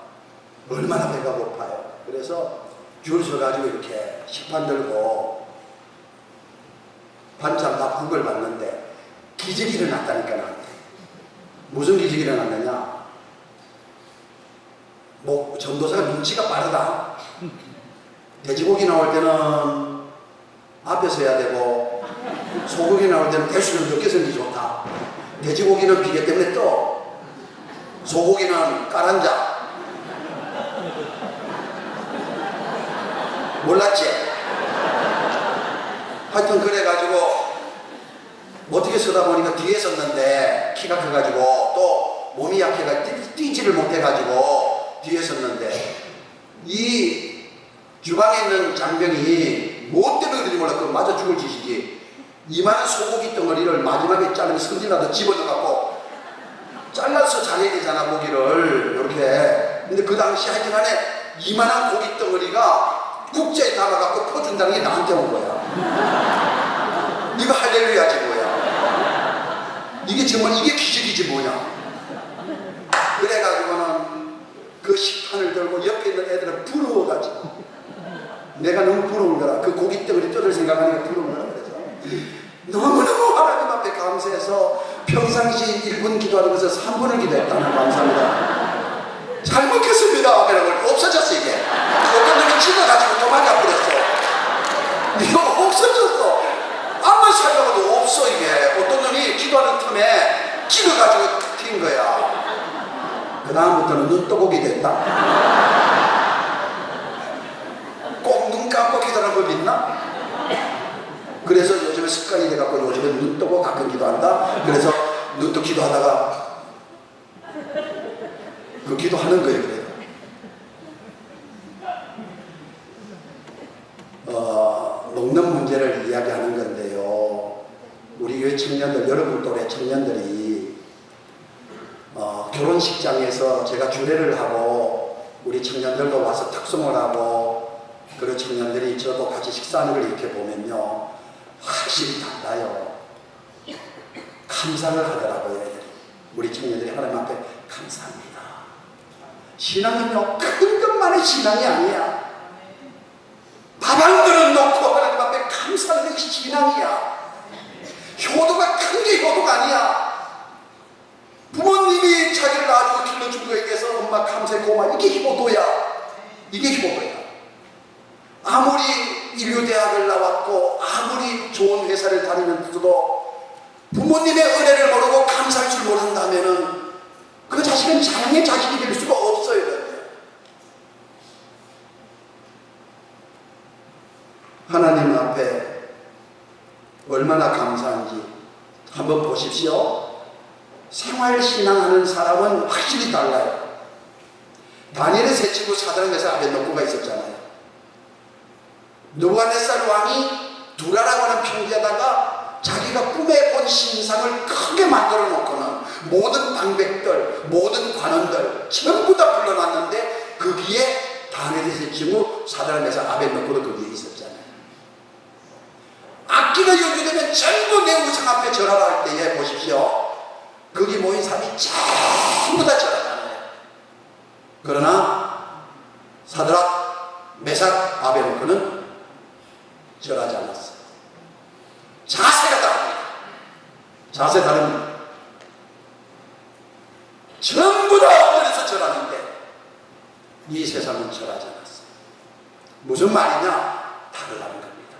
얼마나 배가 고파요. 그래서 줄 서가지고 이렇게 식판 들고 반찬 밥 국을 받는데 기적이 일어났다니까 나한테. 무슨 기적이 일어났느냐? 전도사가 눈치가 빠르다. 돼지고기 나올 때는 앞에 서야 되고 소고기 나올 때는 대수는 늦게 서는 게 좋다. 돼지고기는 비계 때문에 떠. 소고기는 깔앉아. 몰랐지? 하여튼 그래가지고 어떻게 서다 보니까 뒤에 섰는데 키가 커가지고 또 몸이 약해가지고 뛰지를 못해가지고 뒤에 섰는데 이 주방에 있는 장병이 뭐 때문에 그런지 몰라. 그거 맞아 죽을 짓이지. 이만한 소고기 덩어리를 마지막에 자르면 성질나도 집어넣어갖고 잘라서 잘해야 되잖아 고기를 이렇게. 근데 그 당시 하여튼 간에 이만한 고기 덩어리가 국자에 담아갖고 퍼준다는 게 나한테 온 거야. 이거 할렐루야지 뭐야. 이게 정말 이게 기적이지 뭐냐. 그래가지고는 그 식판을 들고 옆에 있는 애들은 부러워가지고 내가 너무 부러운 거라. 그 고기 덩어리 뜯을 생각하니까 부러운 거라. 그래서 너무너무 하나님 앞에 감사해서 평상시 1분 기도하는 것을 3분을 기도했다는 감사합니다. 잘 먹겠습니다. 그러고 없어졌어 이게. 어떤 놈이 찍어가지고 도망가 버렸어. 이거 없어졌어. 아무리 살려봐도 없어. 없어. 이게 어떤 놈이 기도하는 틈에 찍어가지고 튄 거야. 그 다음부터는 눈떠보기 됐다. 꼭 눈 감고 기도하는 법 있나? 그래서 요즘에 습관이 돼갖고 요즘에 눈 뜨고 가끔 기도한다. 그래서 눈 뜨고 기도하다가 그 기도하는 거예요. 그래요. 먹는 문제를 이야기하는 건데요. 우리 교회 청년들, 여러분 또래 청년들이 결혼식장에서 제가 주례를 하고 우리 청년들도 와서 특송을 하고 그런 청년들이 저도 같이 식사하는 걸 이렇게 보면요. 확실히 달라요. 감사를 하더라고요. 우리 청년들이 하나님 앞에 감사합니다. 신앙은요, 큰 것만의 신앙이 아니야. 밥 한 그릇 놓고 하나님 앞에 감사하는 것이 신앙이야. 효도가 큰 게 효도가 아니야. 부모님이 자기를 낳아주고 길러준 거에 대해서 엄마 감사해 고마워. 이게 효도야. 이게 효도야. 아무리 인류대학을 나왔고 아무리 좋은 회사를 다니면서도 부모님의 은혜를 모르고 감사할 줄 모른다면은 그 자식은 자랑의 자식이 될 수가 없어요. 하나님 앞에 얼마나 감사한지 한번 보십시오. 생활신앙하는 사람은 확실히 달라요. 다니엘의 세 친구 사드락메삭 아벳노고가 있었잖아요. 느부갓네살 왕이 두라라고 하는 평지에다가 자기가 꿈에 본 신상을 크게 만들어 놓고는 모든 방백들, 모든 관원들 전부 다 불러놨는데 거기에 다니엘의 세 친구 사드락메삭 아벳노고도 거기에 있었잖아요. 악기가 연주되면 전부 내 우상 앞에 절하라 할 때에 보십시오. 거기 모인 사람이 전부 다 절하잖아요. 그러나 사드락, 메삭, 아벳노고는 절하지 않았어요. 자세가 다릅니다. 자세 다릅니다. 전부 다 엎드려서 절하는데 이 세상은 절하지 않았어요. 무슨 말이냐? 다르다는 겁니다.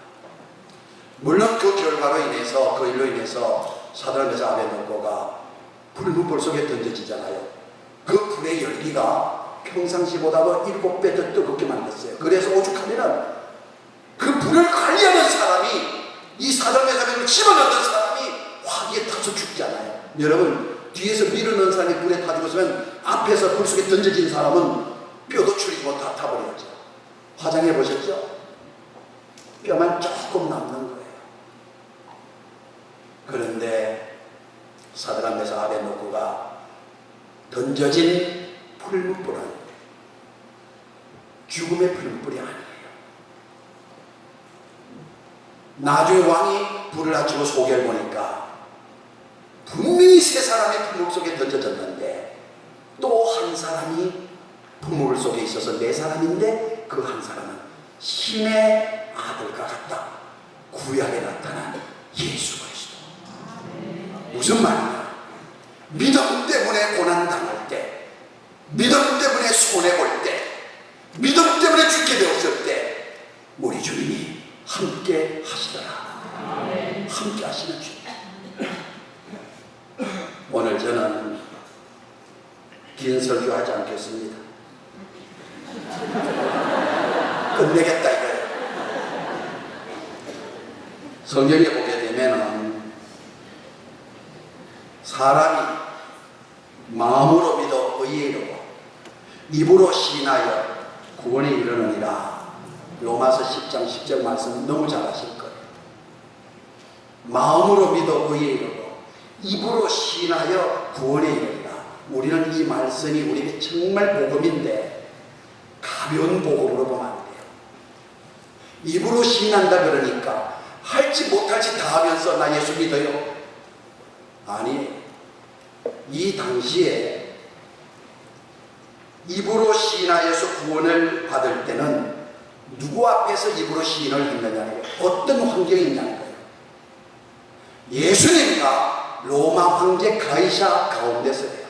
물론 그 결과로 인해서, 그 일로 인해서 사드락, 메삭, 아벳노고가 불문불 속에 던져지잖아요. 그 불의 열기가 평상시보다도 7배 더 뜨겁게 만들었어요. 그래서 오죽하면은 그 불을 관리하는 사람이, 이 사드락, 메삭, 아벳노고를 집어넣는 사람이 화기에 타서 죽잖아요. 여러분, 뒤에서 밀어넣은 사람이 불에 타 죽었으면 앞에서 불 속에 던져진 사람은 뼈도 추리고 다 타버렸죠. 화장해 보셨죠? 뼈만 조금 남는 거예요. 그런데 사드락, 메삭, 아벳노고가 던져진 풀무불은 죽음의 풀무불이 아니에요. 나중에 왕이 불을 낮추고 소개를 보니까 분명히 세 사람이 풀무 속에 던져졌는데 또 한 사람이 풀무 속에 있어서 네 사람인데 그 한 사람은 신의 아들과 같다. 구약에 나타난 예수 그리스도. 무슨 말이냐? 믿음 때문에 고난당할 때, 믿음 때문에 손해볼 때, 믿음 때문에 죽게 되었을 때 우리 주님이 함께 하시더라. 함께 하시는 주님. 오늘 저는 긴 설교하지 않겠습니다. 끝내겠다 이거예요. 성경에 보게 되면은 사람이 마음으로 믿어 의에 이르고 입으로 시인하여 구원에 이르느니라. 로마서 10장 10절 말씀 너무 잘 아실 거예요. 마음으로 믿어 의에 이르고 입으로 시인하여 구원에 이르리라. 우리는 이 말씀이 우리에게 정말 복음인데 가벼운 복음으로 보면 안 돼요. 입으로 시인한다 그러니까 할지 못할지 다 하면서 나 예수 믿어요. 아니, 이 당시에 입으로 시인하여서 구원을 받을 때는 누구 앞에서 입으로 시인을 했느냐는 거예요. 어떤 환경이 있냐는 거예요. 예수님과 로마 황제 가이사 가운데서예요.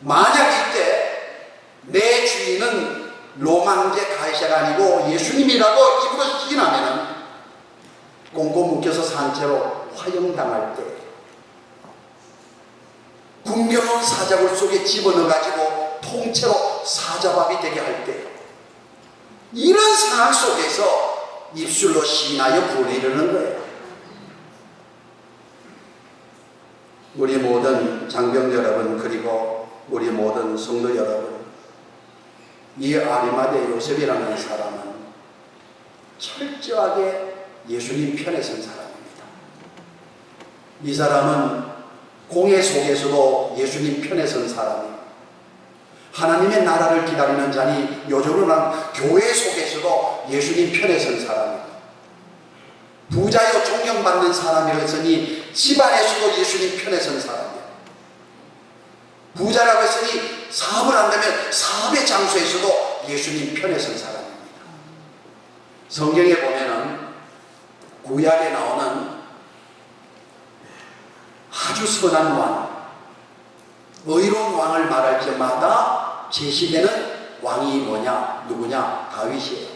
만약 이때 내 주인은 로마 황제 가이사가 아니고 예수님이라고 입으로 시인하면은 꽁꽁 묶여서 산채로 화형당할 때, 굶겨놓은 사자굴 속에 집어넣어가지고 통째로 사자밥이 되게 할 때, 이런 상황 속에서 입술로 시인하여 구원에 이르는 거예요. 우리 모든 장병 여러분, 그리고 우리 모든 성도 여러분, 이 아리마대 요셉이라는 사람은 철저하게 예수님 편에 선 사람입니다. 이 사람은 공회 속에서도 예수님 편에 선 사람이에요. 하나님의 나라를 기다리는 자니 요즘은 교회 속에서도 예수님 편에 선 사람이에요. 부자여 존경받는 사람이었으니 집안에서도 예수님 편에 선 사람이에요. 부자라고 했으니 사업을 한다면 사업의 장소에서도 예수님 편에 선 사람입니다. 성경에 보면은 구약에 나오는 아주 선한 왕, 의로운 왕을 말할 때마다 제시되는 왕이 뭐냐? 누구냐? 다윗이에요.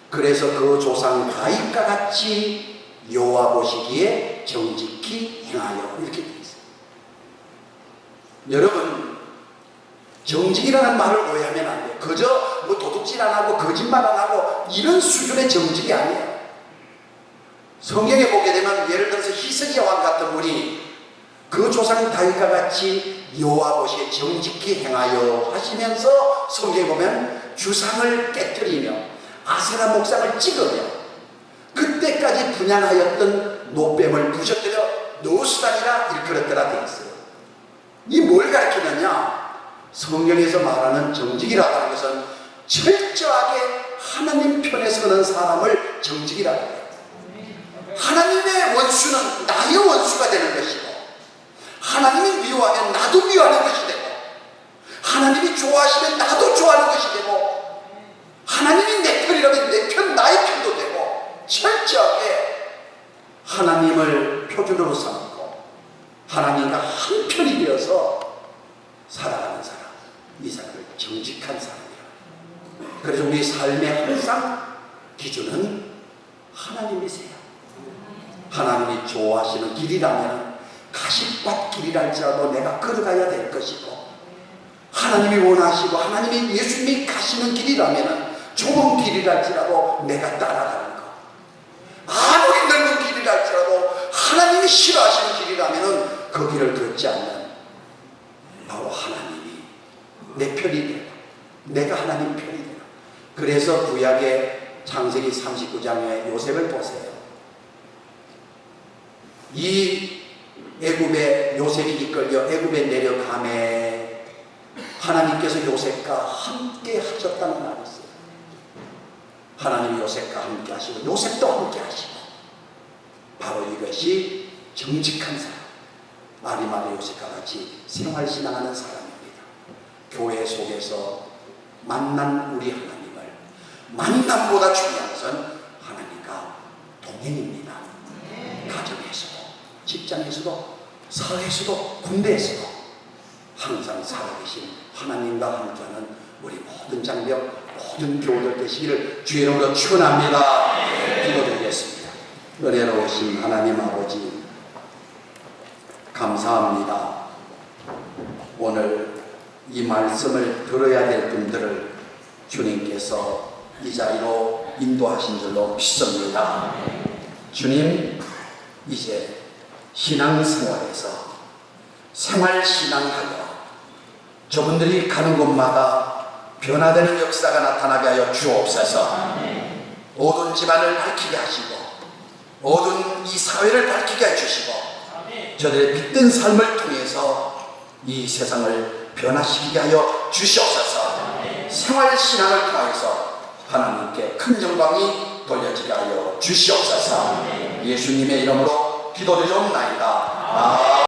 그래서 그 조상 다윗과 같이 여호와 보시기에 정직히 행하여, 이렇게 되어 있어요. 여러분, 정직이라는 말을 오해하면 안 돼요. 그저 뭐 도둑질 안 하고 거짓말 안 하고 이런 수준의 정직이 아니에요. 성경에 보게 되면 예를 들어서 히스기야 왕 같은 분이 그 조상 다윗과 같이 여호와 보시기에 정직히 행하여 하시면서 성경에 보면 주상을 깨뜨리며 아세라 목상을 찍으며 그때까지 분양하였던 노뱀을 부셔뜨려 노수단이라 일컬었더라 되어 있어요. 이 뭘 가르치느냐? 성경에서 말하는 정직이라고 하는 것은 철저하게 하나님 편에 서는 사람을 정직이라고 해요. 하나님의 원수는 나의 원수가 되는 것이고, 하나님이 미워하면 나도 미워하는 것이 되고, 하나님이 좋아하시면 나도 좋아하는 것이 되고, 하나님이 내 편이라면 내 편, 나의 편도 되고, 철저하게 하나님을 표준으로 삼고 하나님과 한 편이 되어서 살아가는 사람, 이 사람을 정직한 사람이에요. 그래서 우리 삶의 항상 기준은 하나님이세요. 하나님이 좋아하시는 길이라면 가시밭 길이랄지라도 내가 걸어가야 될 것이고, 하나님이 원하시고 하나님이 예수님이 가시는 길이라면 좁은 길이랄지라도 내가 따라가는 것, 아무리 넓은 길이랄지라도 하나님이 싫어하시는 길이라면 그 길을 걷지 않는, 바로 하나님이 내 편이 되고 내가 하나님 편이 되고. 그래서 구약의 창세기 39장의 요셉을 보세요. 이 애굽에 요셉이 이끌려 애굽에 내려가매 하나님께서 요셉과 함께 하셨다는 말이 있어요. 하나님이 요셉과 함께 하시고 요셉도 함께 하시고, 바로 이것이 정직한 사람, 아리마대 요셉과 같이 생활신앙하는 사람입니다. 교회 속에서 만난 우리 하나님을, 만남보다 중요한 것은 하나님과 동행입니다. 가정에서도, 직장에서도, 사회에서도, 군대에서도 항상 살아계신 하나님과 함께하는 우리 모든 장병, 모든 교우들 되시기를 주의 이름으로 축원합니다. 기도드리겠습니다. 은혜로우신 하나님 아버지, 감사합니다. 오늘 이 말씀을 들어야 될 분들을 주님께서 이 자리로 인도하신 줄로 믿습니다. 주님, 이제 신앙생활에서 생활신앙하여 저분들이 가는 곳마다 변화되는 역사가 나타나게 하여 주옵소서. 모든 집안을 밝히게 하시고 모든 이 사회를 밝히게 해주시고 저들의 빛든 삶을 통해서 이 세상을 변화시키게 하여 주시옵소서. 생활신앙을 통해서 하나님께 큰 영광이 돌려지게 하여 주시옵소서. 예수님의 이름으로 기도드리옵나이다.